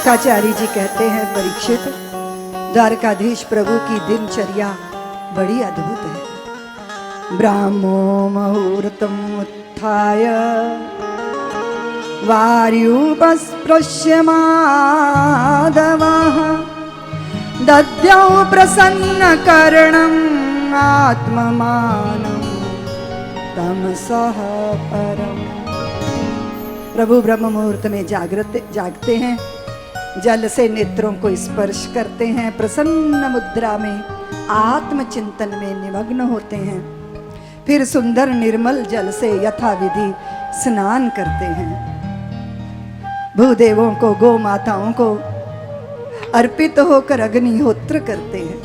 शुकाचार्य जी कहते हैं, परीक्षित, द्वारकाधीश प्रभु की दिनचर्या बड़ी अद्भुत है। ब्राह्मो मुहूर्तम उत्थाय वार्युपस्पृश्य माधवः दद्यौ प्रसन्नकर्णम् आत्ममानं तमसः परम्। प्रभु ब्रह्म मुहूर्त में जागते हैं, जल से नेत्रों को स्पर्श करते हैं, प्रसन्न मुद्रा में आत्मचिंतन में निमग्न होते हैं, फिर सुंदर निर्मल जल से यथाविधि स्नान करते हैं, भूदेवों को गौ माताओं को अर्पित होकर अग्निहोत्र करते हैं।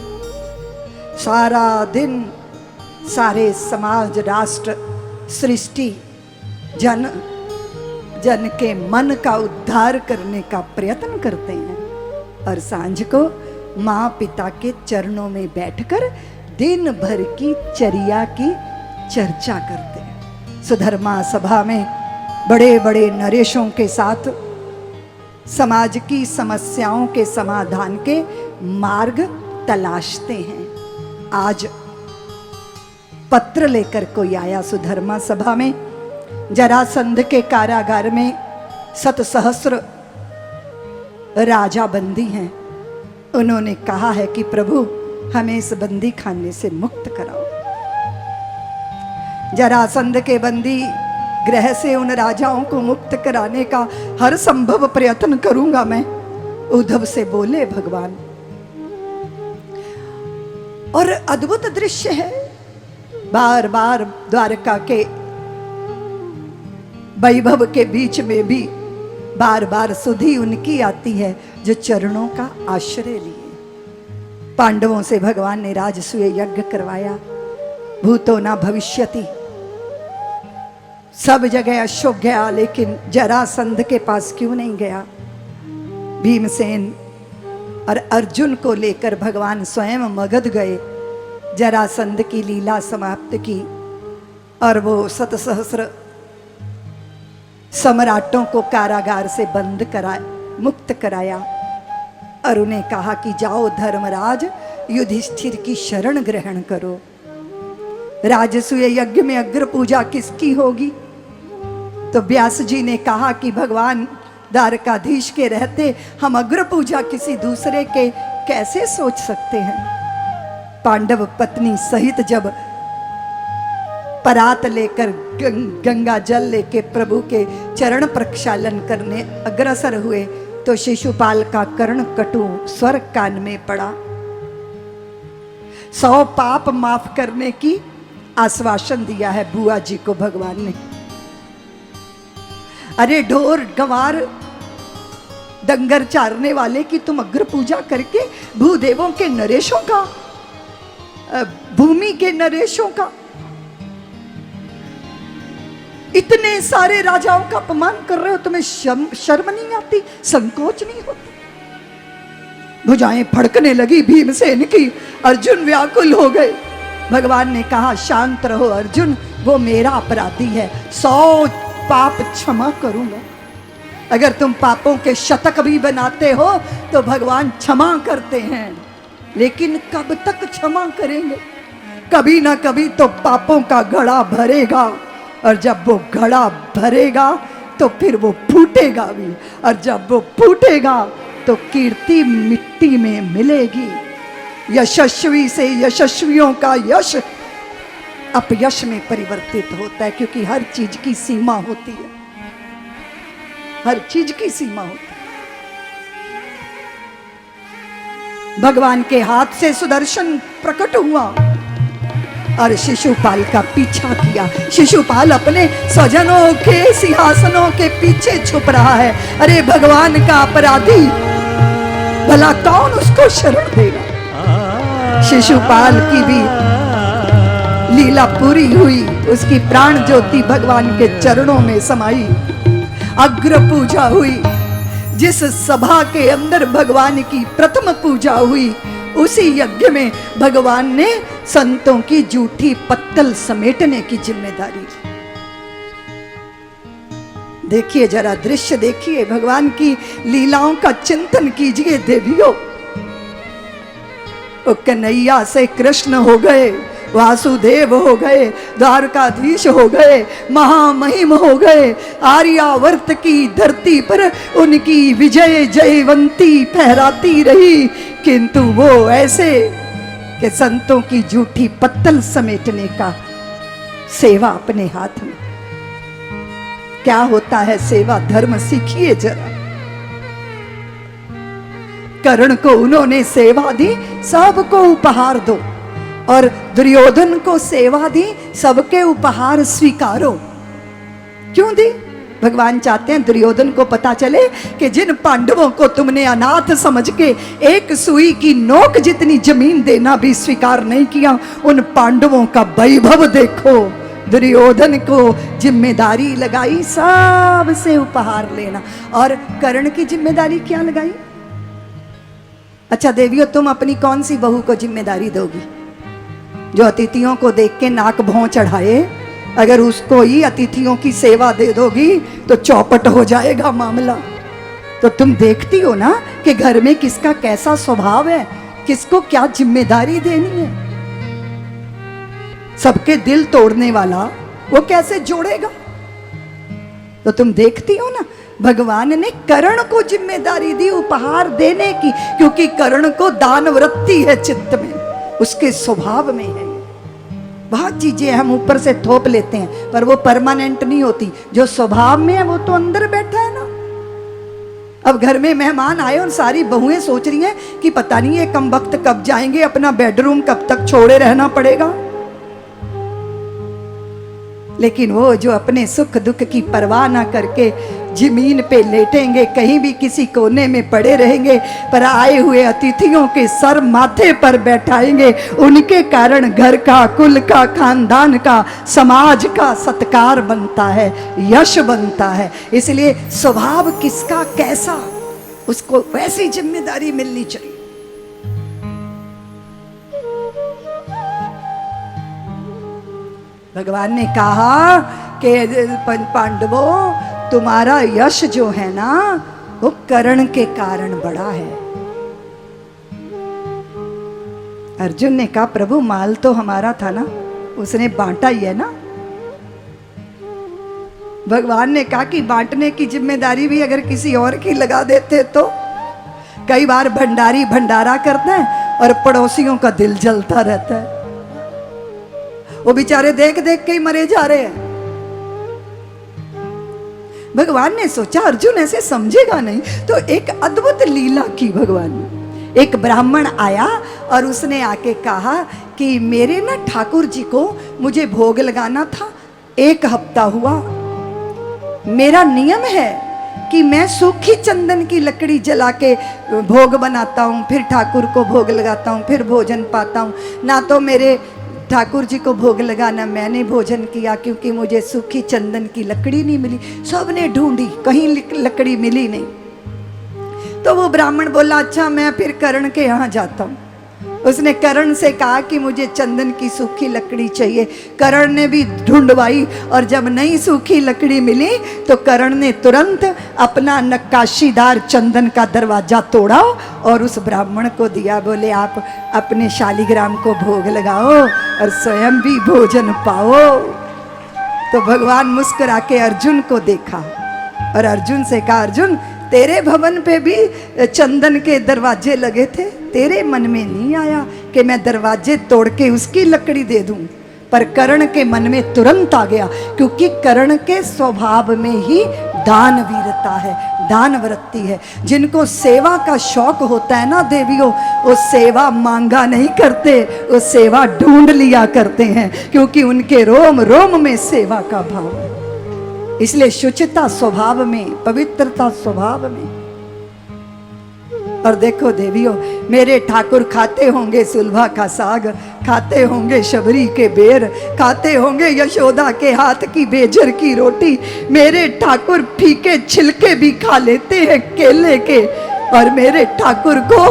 सारा दिन सारे समाज, राष्ट्र, सृष्टि, जन के मन का उद्धार करने का प्रयत्न करते हैं और सांझ को माँ पिता के चरणों में बैठकर दिन भर की चर्या की चर्चा करते हैं। सुधर्मा सभा में बड़े बड़े नरेशों के साथ समाज की समस्याओं के समाधान के मार्ग तलाशते हैं। आज पत्र लेकर कोई आया सुधर्मा सभा में, जरासंध के कारागार में 7,000 राजा बंदी हैं। उन्होंने कहा है कि प्रभु हमें इस बंदी खाने से मुक्त कराओ। जरासंध के बंदी गृह से उन राजाओं को मुक्त कराने का हर संभव प्रयत्न करूंगा मैं, उद्धव से बोले भगवान। और अद्भुत दृश्य है, बार बार द्वारका के वैभव के बीच में भी बार बार सुधि उनकी आती है जो चरणों का आश्रय लिए। पांडवों से भगवान ने राजसूय यज्ञ करवाया, भूतो न भविष्यति, सब जगह अशोक गया, लेकिन जरासंध के पास क्यों नहीं गया? भीमसेन और अर्जुन को लेकर भगवान स्वयं मगध गए, जरासंध की लीला समाप्त की और वो 7,000 सम्राटों को कारागार से बंद मुक्त कराया और उन्हें कहा कि जाओ धर्मराज युधिष्ठिर की शरण ग्रहण करो। राजसूय यज्ञ में अग्र पूजा किसकी होगी? तो व्यास जी ने कहा कि भगवान द्वारकाधीश के रहते हम अग्र पूजा किसी दूसरे के कैसे सोच सकते हैं। पांडव पत्नी सहित जब परात लेकर गंगा जल लेके प्रभु के चरण प्रक्षालन करने अग्रसर हुए तो शिशुपाल का कर्ण कटु स्वर कान में पड़ा। 100 पाप माफ करने की आश्वासन दिया है बुआ जी को भगवान ने। अरे ढोर गंवार डंगर चारने वाले की तुम अग्र पूजा करके भूदेवों के नरेशों का, भूमि के नरेशों का, इतने सारे राजाओं का अपमान कर रहे हो, तुम्हें शर्म नहीं आती, संकोच नहीं होती? भुजाएं फड़कने लगी भीमसेन की, अर्जुन व्याकुल हो गए। भगवान ने कहा शांत रहो अर्जुन, वो मेरा अपराधी है, 100 पाप क्षमा करूंगा। अगर तुम पापों के शतक भी बनाते हो तो भगवान क्षमा करते हैं, लेकिन कब तक क्षमा करेंगे? कभी ना कभी तो पापों का घड़ा भरेगा और जब वो घड़ा भरेगा तो फिर वो फूटेगा भी, और जब वो फूटेगा तो कीर्ति मिट्टी में मिलेगी। यशस्वी से यशस्वियों का यश अपयश में परिवर्तित होता है, क्योंकि हर चीज की सीमा होती है, हर चीज की सीमा होती है। भगवान के हाथ से सुदर्शन प्रकट हुआ और शिशुपाल का पीछा किया। शिशुपाल अपने स्वजनों के सिंहासनों के पीछे छुप रहा है। अरे भगवान का अपराधी, भला कौन उसको शरण देगा? शिशुपाल की भी लीला पूरी हुई, उसकी प्राण ज्योति भगवान के चरणों में समाई, अग्र पूजा हुई। जिस सभा के अंदर भगवान की प्रथम पूजा हुई, उसी यज्ञ में भगवान ने संतों की जूठी पत्तल समेटने की जिम्मेदारी ली। देखिए जरा दृश्य देखिए, भगवान की लीलाओं का चिंतन कीजिए देवियों। वो कन्हैया से कृष्ण हो गए, वासुदेव हो गए, द्वारकाधीश हो गए, महामहिम हो गए, आर्यावर्त की धरती पर उनकी विजय जयवंती फहराती रही। किंतु वो ऐसे कि संतों की जूठी पत्तल समेटने का सेवा अपने हाथ में। क्या होता है सेवा धर्म, सीखिए जरा। कर्ण को उन्होंने सेवा दी, सबको उपहार दो, और दुर्योधन को सेवा दी, सबके उपहार स्वीकारो। क्यों दी? भगवान चाहते हैं दुर्योधन को पता चले कि जिन पांडवों को तुमने अनाथ समझ के एक सुई की नोक जितनी जमीन देना भी स्वीकार नहीं किया, उन पांडवों का वैभव देखो। दुर्योधन को जिम्मेदारी लगाई सबसे उपहार लेना, और कर्ण की जिम्मेदारी क्या लगाई? अच्छा देवियों, तुम अपनी कौन सी बहू को जिम्मेदारी दोगी? जो अतिथियों को देख के नाक भौं चढ़ाए, अगर उसको ही अतिथियों की सेवा दे दोगी तो चौपट हो जाएगा मामला। तो तुम देखती हो ना कि घर में किसका कैसा स्वभाव है, किसको क्या जिम्मेदारी देनी है। सबके दिल तोड़ने वाला वो कैसे जोड़ेगा? तो तुम देखती हो ना, भगवान ने कर्ण को जिम्मेदारी दी उपहार देने की, क्योंकि कर्ण को दान वृत्ति है चित्त में, उसके स्वभाव में है। बहुत चीजें हम ऊपर से थोप लेते हैं पर वो परमानेंट नहीं होती। जो स्वभाव में है वो तो अंदर बैठा है ना। अब घर में मेहमान आए और सारी बहुएं सोच रही हैं कि पता नहीं ये कम वक्त कब जाएंगे, अपना बेडरूम कब तक छोड़े रहना पड़ेगा। लेकिन वो जो अपने सुख दुख की परवाह ना करके जमीन पे लेटेंगे, कहीं भी किसी कोने में पड़े रहेंगे, पर आए हुए अतिथियों के सर माथे पर बैठाएंगे, उनके कारण घर का, कुल का, खानदान का, समाज का सत्कार बनता है, यश बनता है। इसलिए स्वभाव किसका कैसा, उसको वैसी जिम्मेदारी मिलनी चाहिए। भगवान ने कहा कि पांडवों, तुम्हारा यश जो है ना वो कर्ण के कारण बड़ा है। अर्जुन ने कहा प्रभु माल तो हमारा था ना, उसने बांटा ही है ना। भगवान ने कहा कि बांटने की जिम्मेदारी भी अगर किसी और की लगा देते तो। कई बार भंडारी भंडारा करता है और पड़ोसियों का दिल जलता रहता है, वो बेचारे देख देख के ही मरे जा रहे हैं। भगवान ने सोचा अर्जुन ऐसे समझेगा नहीं, तो एक अद्भुत लीला की भगवान ने। एक ब्राह्मण आया और उसने आके कहा कि मेरे ना ठाकुर जी को मुझे भोग लगाना था, 1 हफ्ता हुआ। मेरा नियम है कि मैं सूखी चंदन की लकड़ी जला के भोग बनाता हूँ, फिर ठाकुर को भोग लगाता हूँ, फिर भोजन पाता हूँ। ना तो मेरे ठाकुर जी को भोग लगाना मैंने भोजन किया, क्योंकि मुझे सूखी चंदन की लकड़ी नहीं मिली। सबने ढूंढी, कहीं लकड़ी मिली नहीं। तो वो ब्राह्मण बोला अच्छा मैं फिर कर्ण के यहाँ जाता हूँ। उसने कर्ण से कहा कि मुझे चंदन की सूखी लकड़ी चाहिए। कर्ण ने भी ढूंढवाई और जब नई सूखी लकड़ी मिली तो कर्ण ने तुरंत अपना नक्काशीदार चंदन का दरवाजा तोड़ा और उस ब्राह्मण को दिया। बोले आप अपने शालिग्राम को भोग लगाओ और स्वयं भी भोजन पाओ। तो भगवान मुस्कुरा के अर्जुन को देखा और अर्जुन से कहा अर्जुन तेरे भवन पे भी चंदन के दरवाजे लगे थे, तेरे मन में नहीं आया कि मैं दरवाजे तोड़ के उसकी लकड़ी दे दूं। पर कर्ण के मन में तुरंत आ गया, क्योंकि कर्ण के स्वभाव में ही दान वीरता है, दान वृत्ति है। जिनको सेवा का शौक होता है ना देवियों, वो सेवा मांगा नहीं करते, वो सेवा ढूंढ लिया करते हैं, क्योंकि उनके रोम रोम में सेवा का भाव है। इसलिए शुचिता स्वभाव में, पवित्रता स्वभाव में। और देखो देवियों, मेरे ठाकुर खाते होंगे सुलभा का साग, खाते होंगे शबरी के बेर, खाते होंगे यशोदा के हाथ की बेजर की रोटी। मेरे ठाकुर फीके छिलके भी खा लेते हैं केले के, और मेरे ठाकुर को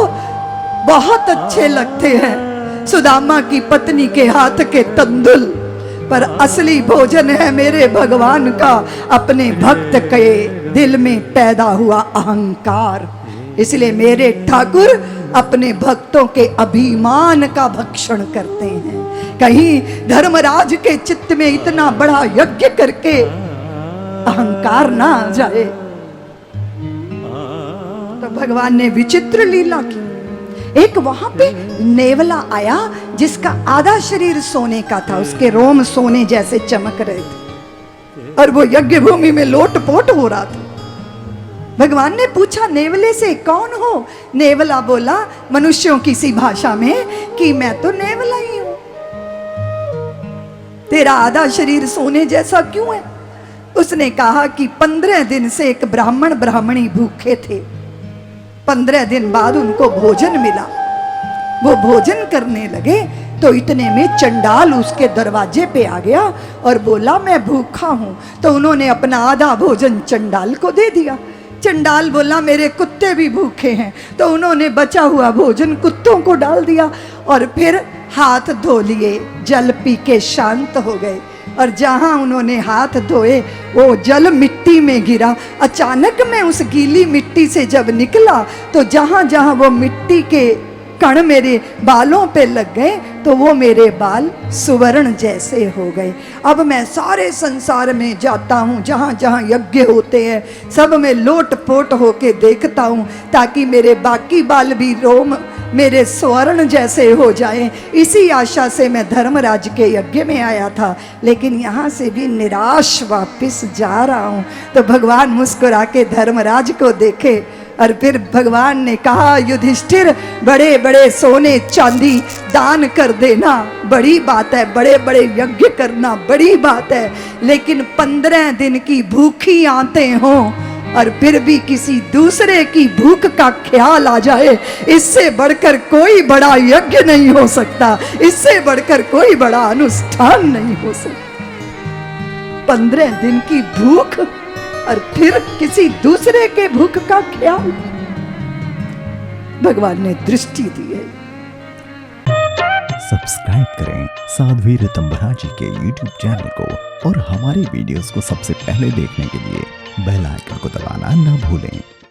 बहुत अच्छे लगते हैं सुदामा की पत्नी के हाथ के तंदुल। पर असली भोजन है मेरे भगवान का अपने भक्त के दिल में पैदा हुआ अहंकार। इसलिए मेरे ठाकुर अपने भक्तों के अभिमान का भक्षण करते हैं। कहीं धर्मराज के चित्त में इतना बड़ा यज्ञ करके अहंकार ना आ जाए। तो भगवान ने विचित्र लीला की। एक वहां पे नेवला आया जिसका आधा शरीर सोने का था, उसके रोम सोने जैसे चमक रहे थे और वो यज्ञ भूमि में लोटपोट हो रहा था। भगवान ने पूछा नेवले से, कौन हो? नेवला बोला मनुष्यों की सी भाषा में कि मैं तो नेवला ही हूं। तेरा आधा शरीर सोने जैसा क्यों है? उसने कहा कि 15 दिन से एक ब्राह्मण ब्राह्मणी भूखे थे। 15 दिन बाद उनको भोजन मिला। वो भोजन करने लगे तो इतने में चंडाल उसके दरवाजे पे आ गया और बोला मैं भूखा हूं। तो उन्होंने अपना आधा भोजन चंडाल को दे दिया। चंडाल बोला मेरे कुत्ते भी भूखे हैं। तो उन्होंने बचा हुआ भोजन कुत्तों को डाल दिया और फिर हाथ धो लिए, जल पी के शांत हो गए। और जहां उन्होंने हाथ धोए वो जल मिट्टी में गिरा। अचानक में उस गीली मिट्टी से जब निकला तो जहां जहां वो मिट्टी के कण मेरे बालों पे लग गए तो वो मेरे बाल सुवर्ण जैसे हो गए। अब मैं सारे संसार में जाता हूँ, जहाँ जहाँ यज्ञ होते हैं सब में लोटपोट होके देखता हूँ ताकि मेरे बाकी बाल भी रोम मेरे स्वर्ण जैसे हो जाएं। इसी आशा से मैं धर्मराज के यज्ञ में आया था, लेकिन यहाँ से भी निराश वापस जा रहा हूँ। तो भगवान मुस्कुरा के धर्मराज को देखे और फिर भगवान ने कहा युधिष्ठिर बड़े बड़े सोने चांदी दान कर देना बड़ी बात है, बड़े बड़े यज्ञ करना बड़ी बात है, लेकिन 15 दिन की भूखी आते हों और फिर भी किसी दूसरे की भूख का ख्याल आ जाए, इससे बढ़कर कोई बड़ा यज्ञ नहीं हो सकता, इससे बढ़कर कोई बड़ा अनुष्ठान नहीं हो सकता। 15 दिन की भूख और फिर किसी दूसरे के भूख का ख्याल। भगवान ने दृष्टि दी है। सब्सक्राइब करें साध्वी ऋतंभरा जी के YouTube चैनल को और हमारे वीडियोस को सबसे पहले देखने के लिए बेल आइकन को दबाना न भूलें।